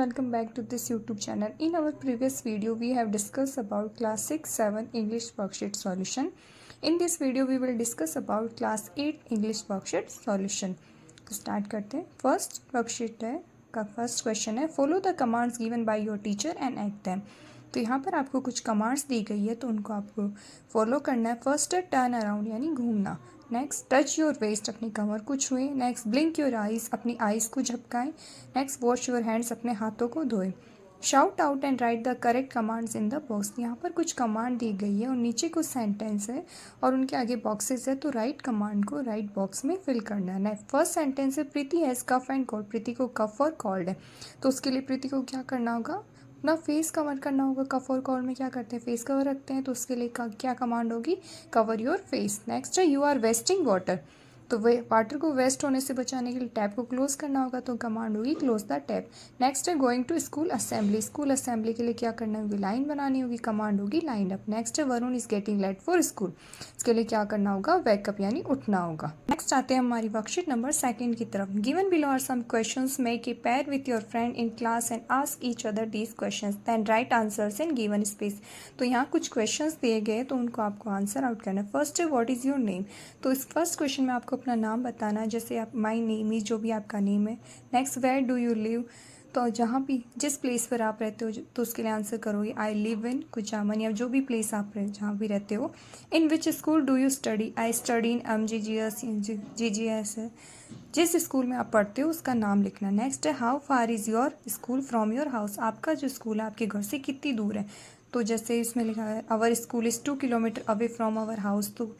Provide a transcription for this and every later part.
welcome back to this YouTube channel. In our previous video, we have discussed about class 6-7 English worksheet solution. In this video, we will discuss about class 8 English worksheet solution. तो start करते हैं. First worksheet है का first question है, follow the commands given by your teacher and act them. तो यहाँ पर आपको कुछ कमांड्स दी गई है तो उनको आपको फॉलो करना है. फर्स्ट है टर्न अराउंड यानी घूमना. नेक्स्ट टच योर वेस्ट अपनी कमर को छुए. नेक्स्ट ब्लिंक योर आइज अपनी आइज को झपकाएं. नेक्स्ट वॉश योर हैंड्स अपने हाथों को धोए. Shout out and right the correct commands in the box. यहाँ पर कुछ कमांड दी गई है और नीचे कुछ सेंटेंस है और उनके आगे बॉक्सेस है, तो राइट कमांड को राइट बॉक्स में फिल करना है. फर्स्ट सेंटेंस है प्रीति हैज़ कफ एंड कोल्ड. प्रीति को कफ और कोल्ड है, तो उसके लिए प्रीति को क्या करना होगा, अपना फेस कवर करना होगा. कफ और कोल्ड में क्या करते हैं, फेस कवर रखते हैं, तो उसके लिए क्या कमांड होगी, कवर योर फेस. नेक्स्ट है यू आर वेस्टिंग वाटर. तो वे वाटर को वेस्ट होने से बचाने के लिए टैप को क्लोज करना होगा, तो कमांड होगी क्लोज द टैप. नेक्स्ट है going to school assembly. School assembly के लिए क्या करना होगी, लाइन बनानी होगी, कमांड होगी लाइन अप. नेक्स्ट है Varun is getting late for school. इसके लिए क्या करना होगा, वेकअप यानी उठना होगा. नेक्स्ट आते हैं हमारी वर्कशीट नंबर 2 की तरफ. Given below are some questions, make a pair with your friend in class and ask each other these questions, then write answers in given space. तो यहाँ कुछ क्वेश्चंस दिए गए तो उनको आपको आंसर आउट करना है. फर्स्ट है व्हाट इज योर नेम. तो इस फर्स्ट क्वेश्चन में आपको अपना नाम बताना है, जैसे आप माई नेम इज जो भी आपका नेम है. Next where do you live, तो जहाँ भी जिस प्लेस पर आप रहते हो तो उसके लिए आंसर करोगे आई लिव इन कुचामन, या जो भी प्लेस आप जहाँ भी रहते हो. In which school do you study, I study in MGGS है, जिस स्कूल में आप पढ़ते हो उसका नाम लिखना. नेक्स्ट है how far is your school from your house. आपका जो स्कूल है आपके घर से कितनी दूर है, तो जैसे इसमें लिखा है our school is 2 kilometre away from our house, तो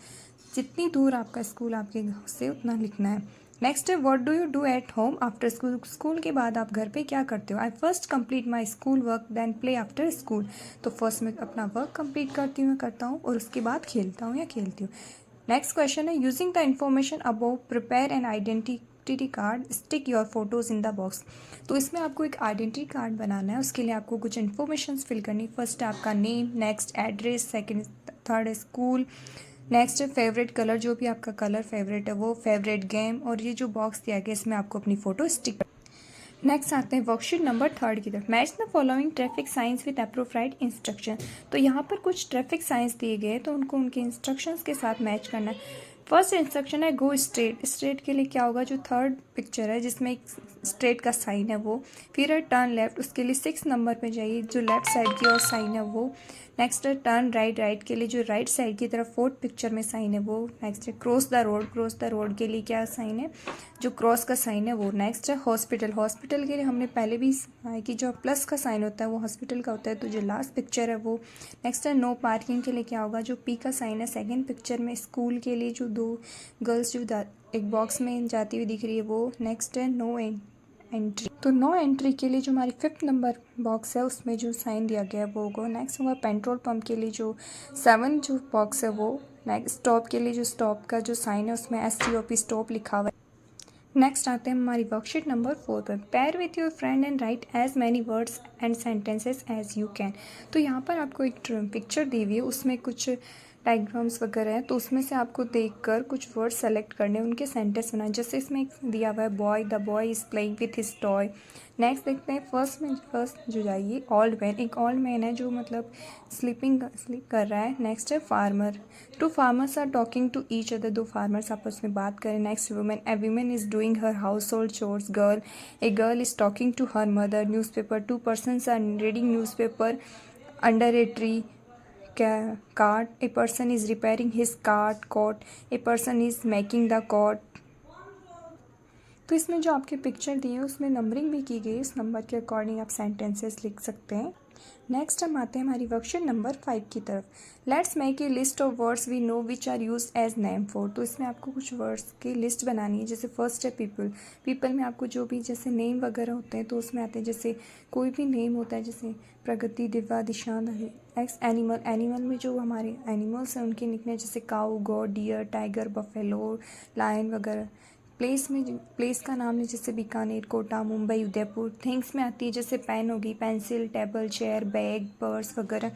जितनी दूर आपका स्कूल आपके घर से उतना लिखना है. नेक्स्ट है what do you do at home after school. School के बाद आप घर पे क्या करते हो, I first complete my school work then play after school. तो फर्स्ट मैं अपना वर्क कंप्लीट करता हूँ और उसके बाद खेलता हूँ या खेलती हूँ. नेक्स्ट क्वेश्चन है using the information above prepare an identity card, stick your photos in the box. तो इसमें आपको एक आइडेंटिटी कार्ड बनाना है, उसके लिए आपको कुछ इन्फॉर्मेशन फिल करनी. फर्स्ट है आपका name, next address, second third है स्कूल, नेक्स्ट है फेवरेट कलर, जो भी आपका कलर फेवरेट है वो, फेवरेट गेम, और ये जो बॉक्स दिया गया इसमें आपको अपनी फ़ोटो स्टिक. नेक्स्ट आते हैं वर्कशीट नंबर 3 की तरफ. Match the following traffic science with appropriate instruction. तो यहाँ पर कुछ ट्रैफिक साइंस दिए गए तो उनको उनके इंस्ट्रक्शंस के साथ मैच करना है. फर्स्ट इंस्ट्रक्शन है गो स्ट्रेट. स्ट्रेट के लिए क्या होगा, जो थर्ड पिक्चर है जिसमें एक स्ट्रेट का साइन है वो. फिर है टर्न लेफ्ट, उसके लिए 6 नंबर पे जाइए, जो लेफ्ट साइड की ओर साइन है वो. नेक्स्ट है टर्न राइट. राइट के लिए जो राइट साइड की तरफ 4th पिक्चर में साइन है वो. नेक्स्ट है cross the road. Cross the road के लिए क्या साइन है, जो क्रॉस का साइन है वो. नेक्स्ट है हॉस्पिटल. हॉस्पिटल के लिए हमने पहले भी सुना है कि जो प्लस का साइन होता है वो हॉस्पिटल का होता है, तो जो लास्ट पिक्चर है वो. नेक्स्ट है नो पार्किंग के लिए क्या होगा, जो पी का साइन है 2nd पिक्चर में. स्कूल के लिए जो 2 गर्ल्स जो एक बॉक्स में जाती हुई दिख रही है वो. नेक्स्ट है नो एंट्री. तो नो एंट्री के लिए जो हमारी 5th नंबर बॉक्स है उसमें जो साइन दिया गया है वो होगा. नेक्स्ट होगा पेट्रोल पंप के लिए जो 7 जो बॉक्स है वो. नेक्स्ट स्टॉप के लिए जो स्टॉप का जो साइन है उसमें STOP स्टॉप लिखा हुआ है. नेक्स्ट आते हैं हमारी वर्कशीट नंबर 4 पर. Pair with your friend and write as many words and sentences as you can. तो यहाँ पर आपको एक पिक्चर दी हुई है, उसमें कुछ डायग्राम्स वगैरह हैं, तो उसमें से आपको देखकर कुछ वर्ड सेलेक्ट करने, उनके सेंटेंस बनाए. जैसे इसमें एक दिया हुआ है boy, the boy is playing with his toy. Next देखते हैं फर्स्ट जो जाइए ओल्ड मैन. एक ओल्ड मैन है जो मतलब स्लीप कर रहा है. नेक्स्ट है farmer. 2 farmers are talking to each other. 2 farmers आपस में बात करें. Next women. A women is doing her household chores. Girl. A girl is talking to her mother. Newspaper. 2 persons are reading newspaper under a tree. Cart. A person is repairing his cart. Coat. A person is making the coat. तो इसमें जो आपके picture दिए हैं उसमें numbering भी की गई है, उस नंबर के अकॉर्डिंग आप सेंटेंसेस लिख सकते हैं. नेक्स्ट हम आते हैं हमारी वर्कशीट नंबर 5 की तरफ. Let's make a list of words we know which are use as name for. तो इसमें आपको कुछ वर्ड्स की लिस्ट बनानी है. जैसे फर्स्ट है पीपल. पीपल में आपको जो भी जैसे नेम वगैरह होते हैं तो उसमें आते हैं, जैसे कोई भी नेम होता है जैसे प्रगति, दिव्या, दिशांत. एक्स एनिमल. एनिमल में जो हमारे एनिमल्स हैं उनके निकने जैसे cow, goat, deer, tiger, buffalo, lion वगैरह. प्लेस में प्लेस का नाम है जैसे बीकानेर, कोटा, मुंबई, उदयपुर. थिंग्स में आती है जैसे पेन होगी, pencil, table, chair, bag, purse वगैरह.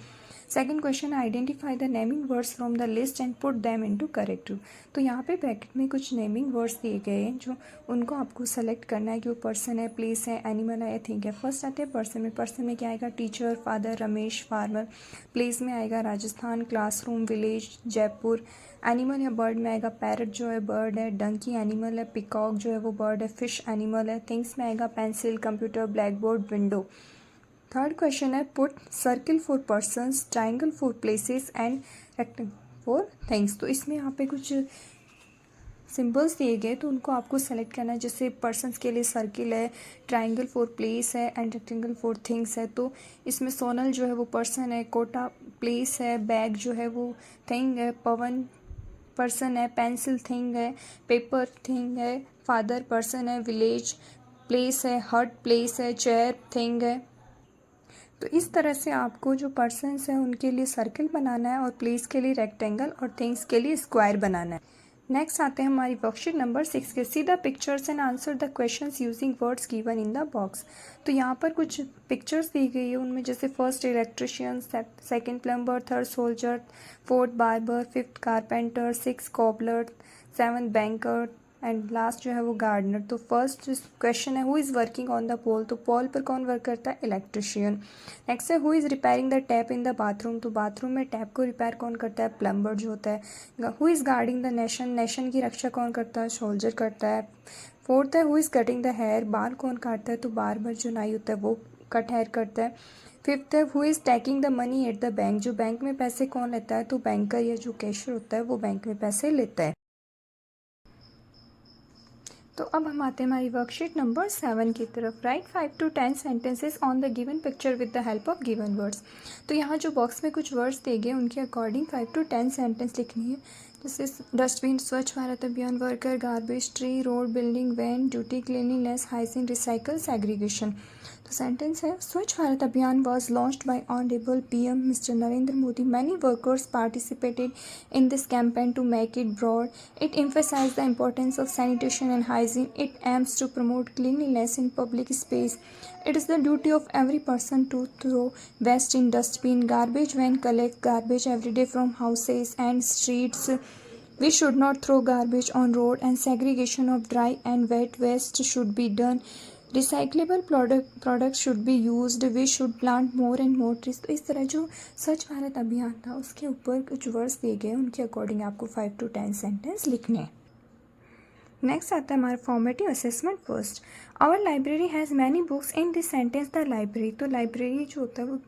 सेकंड क्वेश्चन है identify the naming words from the list and put them into correct group. तो यहाँ पे ब्रैकेट में कुछ नेमिंग वर्ड्स दिए गए हैं जो उनको आपको सेलेक्ट करना है कि वो पर्सन है, प्लेस है, एनिमल है या थिंग है। फर्स्ट आते हैं पर्सन में। पर्सन में क्या आएगा? Teacher, father, Ramesh, farmer. Place में आएगा Rajasthan, classroom, village, Jaipur. Animal या बर्ड में आएगा पैरट जो है बर्ड है, डंकी एनिमल है, पिकॉक जो है वो बर्ड है, फिश एनिमल है। थिंग्स में आएगा pencil, computer, black board, window. Third question है put circle for persons, triangle for places and rectangle for things. तो इसमें यहाँ पे कुछ सिंबल्स दिए गए तो उनको आपको सेलेक्ट करना है। जैसे पर्सन्स के लिए सर्किल है, ट्राइंगल फॉर प्लेस है एंड रेक्टेंगल फॉर थिंग्स है। तो इसमें सोनल जो है वो पर्सन है, कोटा प्लेस है, बैग जो है वो थिंग है, पवन पर्सन है, पेंसिल थिंग है, पेपर थिंग है, फादर पर्सन है, विलेज प्लेस है, हट प्लेस है, चेयर थिंग है। तो इस तरह से आपको जो पर्सन्स हैं उनके लिए सर्कल बनाना है और प्लेस के लिए रेक्टेंगल और थिंग्स के लिए स्क्वायर बनाना है। नेक्स्ट आते हैं हमारी वर्कशीट नंबर 6 के। See the pictures and answer the questions using words given in the box. तो यहाँ पर कुछ पिक्चर्स दी गई है, उनमें जैसे first electrician, second plumber, third soldier, fourth barber, fifth carpenter, six cobbler, seventh banker and last जो है वो गार्डनर। तो फर्स्ट क्वेश्चन है who is working on the pole. तो पोल पर कौन वर्क करता है? इलेक्ट्रिशियन। नेक्स्ट है who is repairing the tap in the bathroom. तो बाथरूम में टैप को रिपेयर कौन करता है? प्लम्बर जो होता है। Who is guarding the nation. Nation की रक्षा कौन करता है? सोल्जर करता है। फोर्थ है who is cutting the hair. बाल कौन काटता है? तो बार्बर जो नाई होता है वो कट हेयर करता है। फिफ्थ है who is taking the money at the bank. जो बैंक में पैसे कौन लेता है? तो बैंकर या जो कैशियर होता है वो बैंक में पैसे लेता है। तो अब हम आते हैं हमारी वर्कशीट नंबर 7 की तरफ। Right 5 to 10 sentences on the given picture with the help of given words. तो यहाँ जो बॉक्स में कुछ वर्ड्स दिए गए उनके अकॉर्डिंग 5 to 10 सेंटेंस लिखनी है। जैसे dustbin, Swachh Bharat Abhiyan, worker, garbage, tree, road, building, van, duty, cleaningness, hygiene, recycle, segregation. तो सेंटेंस है Swachh Bharat Abhiyan was launched by honourable PM Mr. Narendra Modi. Many workers participated in this campaign to make it broad. It emphasized the importance of sanitation and hygiene. It aims to promote cleanliness in public space. It is the duty of every person to throw waste in dustbin. Garbage when collect garbage every day from houses and streets. We should not throw garbage on road, and segregation of dry and wet waste should be done. Recyclable products should be used. We should plant more and more trees. तो इस तरह जो स्वच्छ भारत अभियान था उसके ऊपर कुछ वर्ड्स दिए गए उनके अकॉर्डिंग आपको 5 to 10 सेंटेंस लिखने हैं। नेक्स्ट आता है हमारा formative assessment first. Our library has many books in this sentence the library. तो लाइब्रेरी जो होता है वो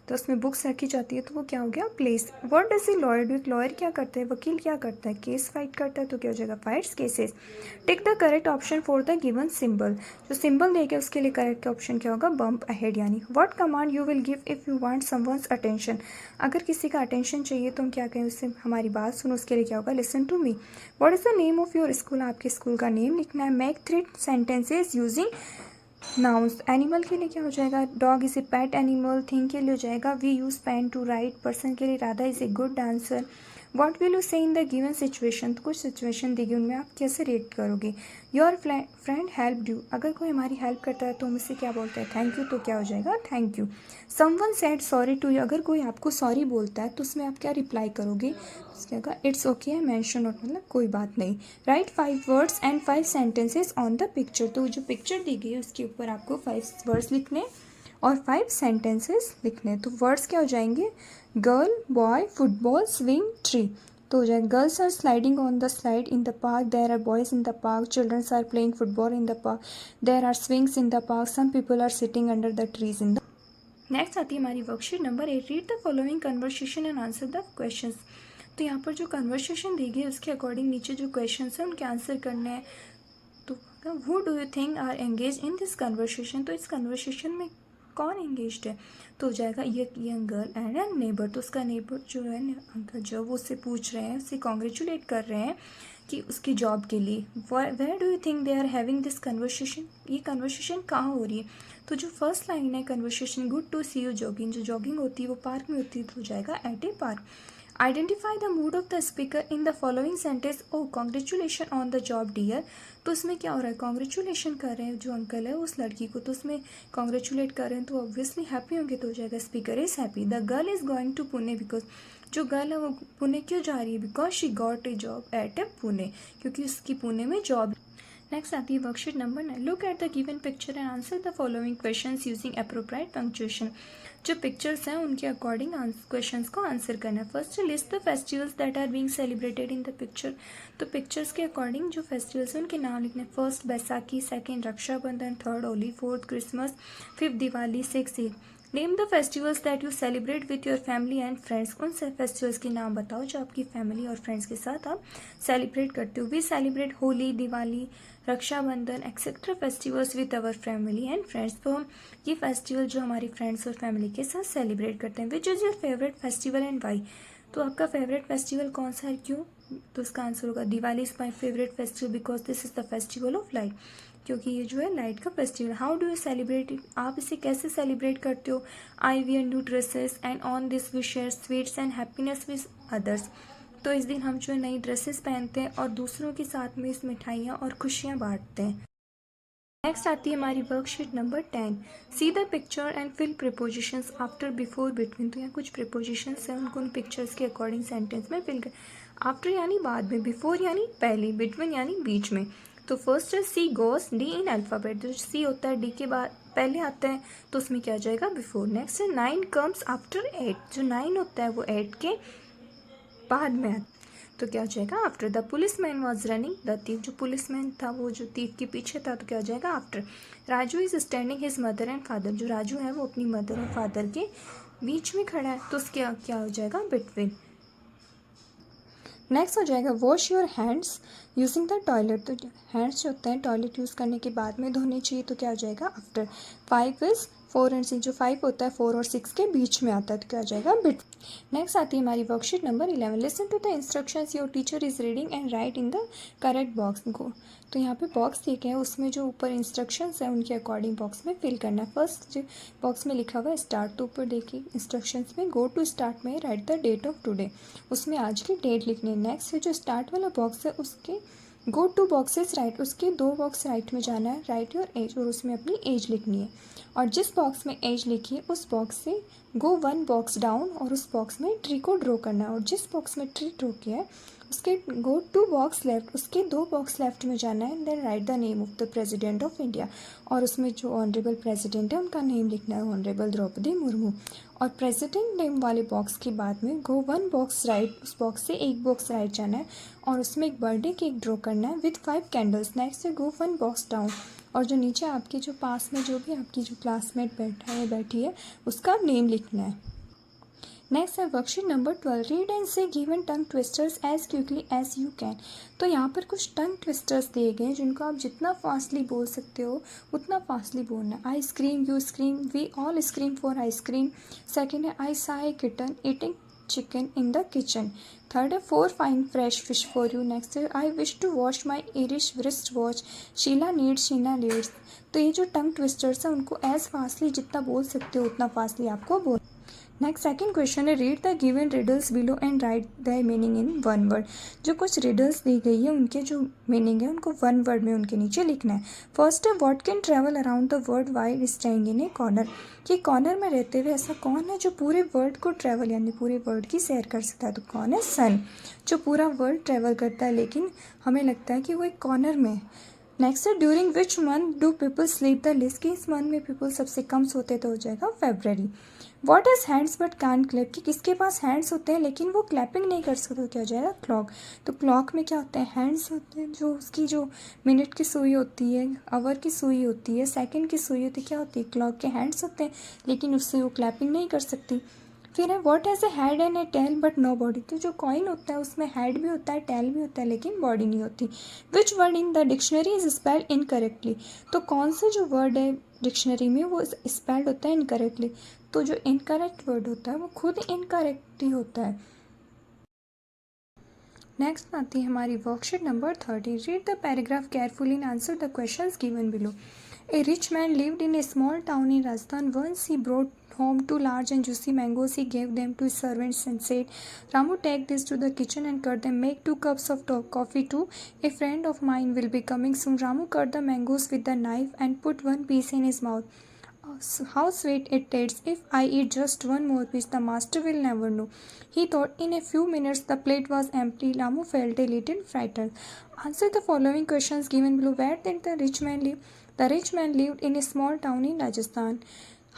तो उसमें बुक्स रखी जाती है तो वो क्या हो गया? Place. What does the lawyer do. Lawyer क्या करता है? वकील क्या करता है? केस फाइट करता है। तो क्या हो जाएगा? Fights cases. Tick the correct option for the given symbol. जो सिंबल देखे उसके लिए करेक्ट ऑप्शन क्या होगा? बम्प अहेड यानी। What command you will give if you want someone's attention. अगर किसी का अटेंशन चाहिए तो हम क्या कहें? उससे हमारी बात सुनो, उसके लिए क्या होगा? Listen to me. What is the name of your school. आपके स्कूल का नेम लिखना है। Make 3 sentences using nouns. Animal के लिए क्या हो जाएगा? Dog is a pet animal. Thing के लिए हो जाएगा we use pen to write. Person के लिए Radha is a good dancer. What will you say in the given situation. तो कुछ सिचुएशन देगी उनमें आप कैसे रिएक्ट करोगे? Your friend help you. अगर कोई हमारी हेल्प करता है तो हम इससे क्या बोलते हैं? Thank you. तो क्या हो जाएगा? Thank you. Someone said sorry to you. अगर कोई आपको सॉरी बोलता है तो उसमें आप क्या रिप्लाई करोगे? क्या होगा? इट्स ओके, मेंशन नोट, मतलब कोई बात नहीं। Right 5 words and 5 sentences on the picture. तो जो पिक्चर दी गई है उसके ऊपर आपको 5 वर्ड्स लिखने और 5 सेंटेंसेस लिखने। तो वर्ड्स क्या हो जाएंगे? Girl, boy, football, swing, tree. तो हो जाएगा girls are sliding on the slide in the park, there are boys in the park, childrens are playing football in the park, there are swings in the park, some people are sitting under the trees in the. Next आती है हमारी worksheet number 8। Read the following conversation and answer the questions. तो यहाँ पर जो conversation दी गई है उसके अकॉर्डिंग नीचे जो क्वेश्चंस हैं उनके आंसर करने हैं। तो who do you think are engage in this conversation. तो इस कन्वर्सेशन में कौन एंगेज्ड है? तो हो जाएगा ये young girl and a neighbour. तो उसका नेबर जो है अंकल जो वो उससे पूछ रहे हैं, उससे कॉन्ग्रेचुलेट कर रहे हैं कि उसकी जॉब के लिए। Where do you think they are having this conversation. ये कन्वर्सेशन कहाँ हो रही है? तो जो फर्स्ट लाइन है conversation good to see you jogging, जो जॉगिंग होती है वो पार्क में होती है तो हो जाएगा at a park. Identify the mood of the speaker in the following sentence. Oh congratulation on the job dear. तो उसमें क्या हो रहा है, कॉन्ग्रेचुलेशन कर रहे हैं जो अंकल है उस लड़की को, तो उसमें कॉन्ग्रेचुलेट कर रहे हैं तो ऑब्वियसली हैप्पी होंगे, तो हो जाएगा speaker is happy. The girl is going to Pune because, जो गर्ल है वो पुणे क्यों जा रही है, because she got a job at a Pune, क्योंकि उसकी पुणे में जॉब। नेक्स्ट आती है worksheet number 9। Look at the given picture and answer the following questions using appropriate punctuation. जो पिक्चर्स हैं उनके अकॉर्डिंग क्वेश्चंस को आंसर करना है। First list the festivals that are being celebrated in the picture. तो pictures के according जो festivals हैं उनके नाम लिखने। First Baisakhi, second Rakshabandhan, third Holi, fourth Christmas, fifth Diwali, six Eid. Name the festivals that you celebrate with your family and friends. उन से festivals के नाम बताओ जो आपकी फैमिली और फ्रेंड्स के साथ आप सेलिब्रेट करते हो। We celebrate Holi, Diwali, Rakshabandhan etcetera festivals with our family and friends. तो हम ये फेस्टिवल जो हमारी फ्रेंड्स और फैमिली के साथ सेलिब्रेट करते हैं। Which is your favourite festival and why. तो आपका फेवरेट फेस्टिवल कौन सा है, क्यों। तो उसका आंसर होगा Diwali is my favourite festival because this is the festival of light, क्योंकि ये जो है लाइट का फेस्टिवल। How do you celebrate it. आप इसे कैसे सेलिब्रेट करते हो। I wear new dresses and on this we share sweets and happiness with others. तो इस दिन हम जो नई ड्रेसेस पहनते हैं और दूसरों के साथ में इस मिठाइयाँ और खुशियाँ बांटते हैं। नेक्स्ट आती है हमारी worksheet number 10। See the picture and fill prepositions after, before, between. तो यहाँ कुछ प्रीपोजिशंस हैं, उनको उन पिक्चर्स के अकॉर्डिंग सेंटेंस में फिल कर। आफ्टर यानी बाद में, बिफोर यानी पहले, बिटवीन यानी बीच में। तो फर्स्ट है सी गोस डी इन अल्फ़ाबेट। जो सी होता है डी के बाद पहले आता है तो उसमें क्या आ जाएगा, बिफोर। नेक्स्ट है 9 कम्स आफ्टर 8। जो 9 होता है वो 8 के बाद में आता, तो क्या हो जाएगा after. The police man was running the thief. जो पुलिस मैन था वो जो थीफ के पीछे था, तो क्या हो जाएगा after. Raju is standing his mother and father. जो राजू है वो अपनी मदर और फादर के बीच में खड़ा है, तो उसके क्या हो जाएगा, बिटवीन। नेक्स्ट हो जाएगा wash your hands using the toilet. तो हैंड्स जो होते हैं टॉयलेट यूज़ करने के बाद में धोने चाहिए, तो क्या हो जाएगा आफ्टर। 5 is 4 and 6। जो 5 होता है 4 और 6 के बीच में आता है, तो क्या हो जाएगा बिट। नेक्स्ट आती है हमारी worksheet number 11। Listen to the instructions your teacher is reading and write in the correct box. Go, तो यहाँ पे बॉक्स दिए हैं, उसमें जो ऊपर इंस्ट्रक्शंस हैं उनके अकॉर्डिंग बॉक्स में फिल करना है। फर्स्ट जो बॉक्स में लिखा हुआ है स्टार्ट, तो ऊपर देखिए इंस्ट्रक्शंस में गो टू स्टार्ट में write the date of today, उसमें आज की डेट लिखनी है। नेक्स्ट जो स्टार्ट वाला बॉक्स है उसके गो टू बॉक्सेस राइट, उसके 2 बॉक्स राइट में जाना है, राइट योर एज, और उसमें अपनी एज लिखनी है। और जिस बॉक्स में एज लिखी है उस बॉक्स से गो 1 बॉक्स डाउन और उस बॉक्स में ट्री को ड्रॉ करना है। और जिस बॉक्स में ट्री ड्रॉ किया है उसके गो 2 बॉक्स लेफ्ट, उसके 2 बॉक्स लेफ्ट में जाना है। Then write the name of the president of India, और उसमें जो ऑनरेबल प्रेसिडेंट है उनका नेम लिखना है, ऑनरेबल द्रौपदी मुर्मू। और प्रेसिडेंट नेम वाले बॉक्स के बाद में गो 1 बॉक्स राइट, उस बॉक्स से 1 बॉक्स राइट जाना है और उसमें एक बर्थडे केक ड्रॉ करना है विद 5 कैंडल्स। नेक्स्ट से गो 1 बॉक्स डाउन, और जो नीचे आपके जो पास में जो भी आपकी जो क्लासमेट बैठा है बैठी है उसका नेम लिखना है। नेक्स्ट है worksheet number 12। Read and say given tongue twisters as quickly as you can. तो यहाँ पर कुछ टंग ट्विस्टर्स दिए गए हैं जिनको आप जितना फास्टली बोल सकते हो उतना फास्टली बोलना है। I scream, you scream, we all scream for ice cream. Second है I saw a kitten eating chicken in the kitchen. Third है 4 fine fresh fish for you. Next है I wish to wash my Irish wrist watch, Sheila needs, Sheena leads. तो ये जो टंग twisters हैं उनको as fastly जितना बोल सकते हो उतना फास्टली आपको बोल। नेक्स्ट सेकंड क्वेश्चन है read the given riddles below and right the meaning in 1 word. जो कुछ रिडल्स दी गई है उनके जो मीनिंग है उनको 1 वर्ड में उनके नीचे लिखना है। फर्स्ट है what can travel around the world wide staying in A corner. कि कॉर्नर में रहते हुए ऐसा कौन है जो पूरे वर्ल्ड को ट्रैवल यानी पूरे वर्ल्ड की सैर कर सकता है, तो कौन है, सन। जो पूरा वर्ल्ड ट्रैवल करता है लेकिन हमें लगता है कि वो एक कॉर्नर में है। नेक्स्ट है during which month do people sleep the list. कि इस मंथ में पीपल सबसे कम सोते, तो हो जाएगा February. What is hands but can clap. कि किसके पास हैंड्स होते हैं लेकिन वो क्लैपिंग नहीं कर सकते, तो क्या हो जाएगा, क्लॉक। तो क्लॉक में क्या होता है, हैंड्स होते हैं, जो उसकी जो मिनट की सुई होती है, आवर की सुई होती है, सेकंड की सुई होती है, क्या होती है, क्लॉक के हैंड्स होते हैं लेकिन उससे वो क्लैपिंग नहीं कर सकती। फिर है what has a head and a tail but no body. तो जो कॉइन होता है उसमें हेड भी होता है, टेल भी होता है लेकिन बॉडी नहीं होती। Which word in the dictionary is spelled incorrectly. तो कौन से जो वर्ड है डिक्शनरी में वो स्पेल्ड होता है इनकरेक्टली। तो जो इनकरेक्ट वर्ड होता है वो खुद इनकरेक्ट ही होता है। नेक्स्ट आती है हमारी worksheet number 30। Read the paragraph carefully and answer the questions given below. A rich man lived in a small town in Rajasthan. Once he brought home 2 large and juicy mangoes. He gave them to his servants and said, Ramu, take this to the kitchen and cut them. Make 2 cups of coffee too. A friend of mine will be coming soon. Ramu cut the mangoes with the knife and put one piece in his mouth. How sweet it tastes. If I eat just one more piece, the master will never know. He thought. In a few minutes the plate was empty. Ramu felt a little frightened. Answer the following questions given below. Where did the rich man live? The rich man lived in a small town in Rajasthan.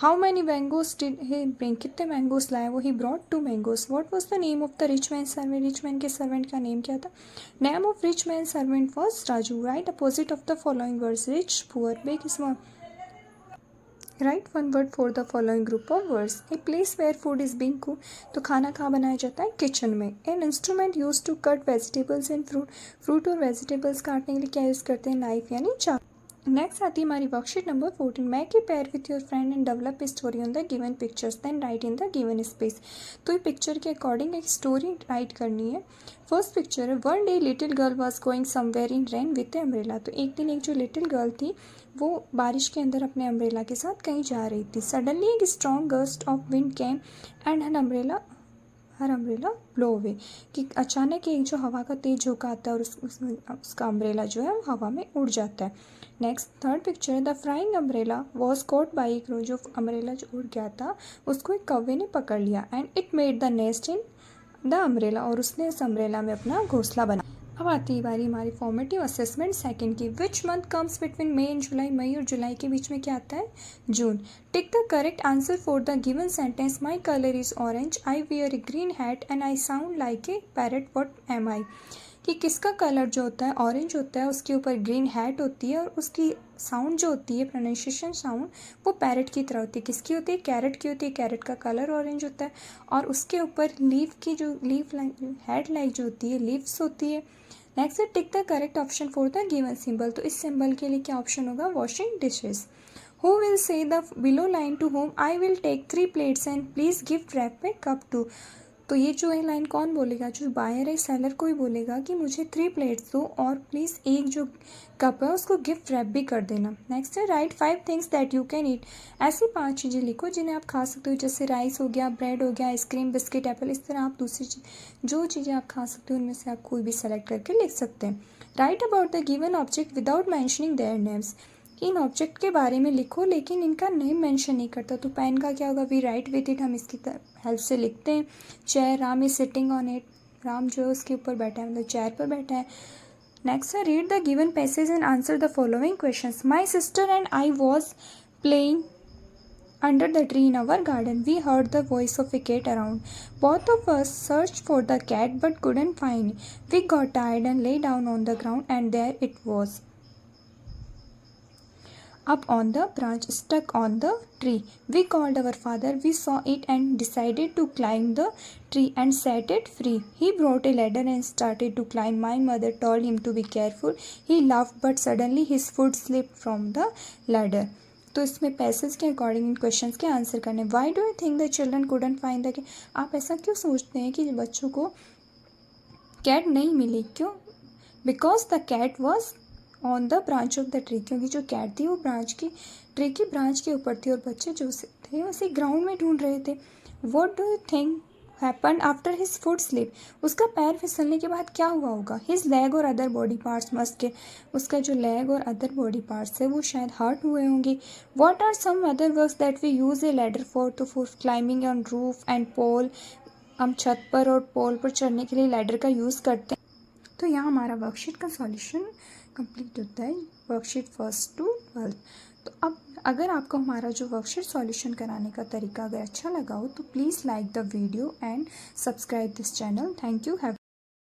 How many mangoes did he bring? कितने mangoes लाया वो? He brought 2 mangoes. What was the name of the rich man's servant? Rich man के servant का name क्या था? Name of rich man's servant was Raju. Write opposite of the following words. Rich, poor, big, small. Write one word for the following group of words. A place where food is being cooked. तो खाना कहाँ बनाया जाता है? Kitchen में. An instrument used to cut vegetables and fruit. Fruit और vegetables काटने के लिए क्या यूज़ करते हैं? नाइफ यानी चाकू. नेक्स्ट आती है हमारी worksheet number 14. Make a pair with your friend and develop a story on the given pictures then write in the given space. तो ये पिक्चर के अकॉर्डिंग एक स्टोरी राइट करनी है. फर्स्ट पिक्चर है. One day little girl was going somewhere in rain with A umbrella. तो एक दिन एक जो लिटिल गर्ल थी वो बारिश के अंदर अपने अम्ब्रेला के साथ कहीं जा रही थी. सडनली एक strong gust of wind came and her umbrella blow away. कि अचानक एक जो हवा का तेज झोंका आता है और उसका अम्ब्रेला जो है वो हवा में उड़ जाता है. नेक्स्ट थर्ड पिक्चर है. The frying umbrella was caught by A crow. जो अम्ब्रेला जो उड़ गया था उसको एक कौवे ने पकड़ लिया. And it made the nest in the umbrella. और उसने उस अम्ब्रेला में अपना घोंसला बना. अब आती है बारी हमारी फॉर्मेटिव असेसमेंट सेकंड की. Which month comes between May and July. मई और जुलाई के बीच में क्या आता है? June. Tick the correct answer for the given sentence. My colour is orange. I wear a green hat and I sound like a parrot. What am I. कि किसका कलर जो होता है ऑरेंज होता है, उसके ऊपर ग्रीन हैट होती है और उसकी साउंड जो होती है प्रोनाउंसिएशन साउंड वो पैरट की तरह होती है. किसकी होती है? कैरेट की होती है. कैरेट का कलर ऑरेंज होता है और उसके ऊपर लीफ की जो लीफ हेड लाइक जो होती है लीव्स होती है. नेक्स्ट है tick the correct option for the given symbol. तो इस सिंबल के लिए क्या ऑप्शन होगा? Washing dishes. Who will say the below line to home. I will take 3 plates and please gift wrap a cup too. तो ये जो है लाइन कौन बोलेगा? जो बायर है सेलर को ही बोलेगा कि मुझे 3 प्लेट्स दो और प्लीज़ एक जो कप है उसको गिफ्ट रैप भी कर देना. नेक्स्ट है right 5 things that you can eat. ऐसी 5 चीज़ें लिखो जिन्हें आप खा सकते हो. जैसे राइस हो गया, ब्रेड हो गया, आइसक्रीम, बिस्किट, एप्पल. इस तरह आप दूसरी जो चीज़ें आप खा सकते हो उनमें से आप कोई भी सेलेक्ट करके लिख सकते हैं. Right about the given object without mentioning their names. In object के बारे में लिखो लेकिन इनका नेम मेंशन नहीं करता. तो पेन का क्या होगा? We write with it. हम इसकी हेल्प से लिखते हैं. Chair. Ram is sitting on it. Ram जो है उसके ऊपर बैठा है, मतलब चेयर पर बैठा है. नेक्स्ट है read the given passage and answer the following questions. My sister and I was playing under the tree in our garden. We heard the voice of a cat around. Both of us searched for the cat but couldn't find it. We got tired and lay down on the ground and there it was, up on the branch, stuck on the tree. We called our father. We saw it and decided to climb the tree and set it free. He brought a ladder and started to climb. My mother told him to be careful. He laughed but suddenly his foot slipped from the ladder. तो इसमें passage के according इन question के answer करने. Why do you think the children couldn't find the cat. आप ऐसा क्यों सोचते हैं कि बच्चों को कैट नहीं मिली? क्यों? Because the cat was on the branch of the tree. क्योंकि जो कैट थी वो ट्री की ब्रांच के ऊपर थी और बच्चे जो थे उसे ग्राउंड में ढूंढ रहे थे. What do you think happen after his foot slip. उसका पैर फिसलने के बाद क्या हुआ होगा? हिज लेग और अदर बॉडी पार्ट्स मस्ट के. उसका जो लेग और अदर बॉडी पार्ट्स है वो शायद हर्ट हुए होंगे. What are some other works that we use a ladder for. तो for climbing on roof and pole. हम छत पर और पोल पर चढ़ने के लिए लैडर का यूज़ करते हैं. तो यहाँ हमारा वर्कशीट का सॉल्यूशन कंप्लीट होता है. Worksheet 1 to 12. तो अब अगर आपको हमारा जो वर्कशीट सॉल्यूशन कराने का तरीका अगर अच्छा लगा हो तो please like the video and subscribe this channel. Thank you. Have